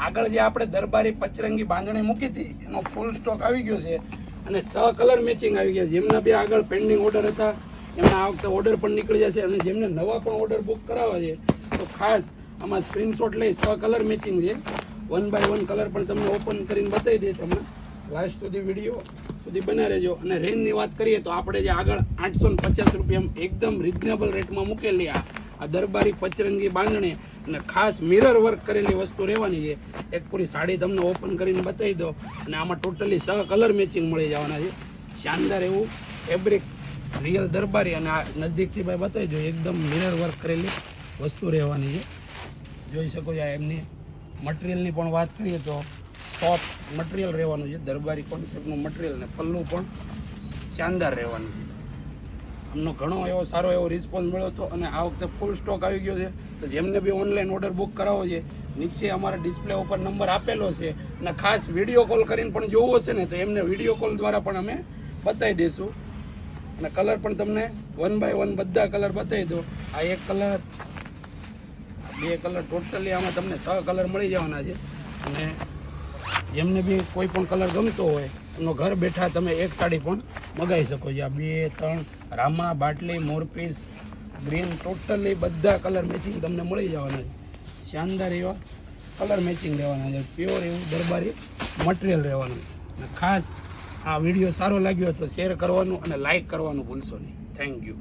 આગળ જે આપણે દરબારી પચરંગી બાંધણી મૂકી હતી એનો ફૂલ સ્ટોક આવી ગયો છે અને 6 કલર મેચિંગ આવી ગયા. જેમના બી આગળ પેન્ડિંગ ઓર્ડર હતા એમના આ વખતે ઓર્ડર પણ નીકળી જશે અને જેમને નવા પણ ઓર્ડર બુક કરાવવા છે તો ખાસ આમાં સ્ક્રીનશોટ લઈ 6 કલર મેચિંગ છે. 1 બાય 1 કલર પણ તમને ઓપન કરીને બતાવી દઈશ હમણાં. લાસ્ટ સુધી વિડીયો સુધી બના રહેજો. અને રેન્જની વાત કરીએ તો આપણે જે આગળ 850 રૂપિયા એકદમ રિઝનેબલ રેટમાં મૂકેલી આ દરબારી પચરંગી બાંધણી અને ખાસ મિરર વર્ક કરેલી વસ્તુ રહેવાની છે. એક પૂરી સાડી તમને ઓપન કરીને બતાવી દો અને આમાં ટોટલી 6 કલર મેચિંગ મળી જવાના છે. શાનદાર એવું ફેબ્રિક રિયલ દરબારી અને આ નજદીકથી ભાઈ બતાવી દો એકદમ મિરર વર્ક કરેલી વસ્તુ રહેવાની છે. જોઈ શકો છો એમની મટીરિયલની પણ વાત કરીએ તો સોફ્ટ મટીરિયલ રહેવાનું છે. દરબારી કોન્સેપ્ટનું મટીરિયલ ને પલ્લું પણ શાનદાર રહેવાનું છે. અમનો ઘણો એવો સારો એવો રિસ્પોન્સ મળ્યો હતો અને આ વખતે ફૂલ સ્ટોક આવી ગયો છે. તો જેમને બી ઓનલાઈન ઓર્ડર બુક કરાવો છે નીચે અમારા ડિસ્પ્લે ઉપર નંબર આપેલો છે અને ખાસ વિડીયો કોલ કરીને પણ જોવો છે ને તો એમને વિડીયો કોલ દ્વારા પણ અમે બતાવી દઈશું. અને કલર પણ તમને 1 બાય 1 બધા કલર બતાવી દો. આ એક કલર, 2 કલર, ટોટલી આમાં તમને 6 કલર મળી જવાના છે. અને જેમને બી કોઈ પણ કલર ગમતો હોય એનો ઘર બેઠા તમે એક સાડી પણ મગાવી શકો છો. આ 2, 3 રામા, બાટલી, મોરપીસ, ગ્રીન ટોટલી બધા કલર મેચિંગ તમને મળી જવાના છે. શાનદાર એવા કલર મેચિંગ રહેવાના છે. પ્યોર એવું દરબારી મટીરિયલ રહેવાનું. અને ખાસ આ વિડીયો સારો લાગ્યો તો શેર કરવાનું અને લાઈક કરવાનું ભૂલશો નહીં. Thank you.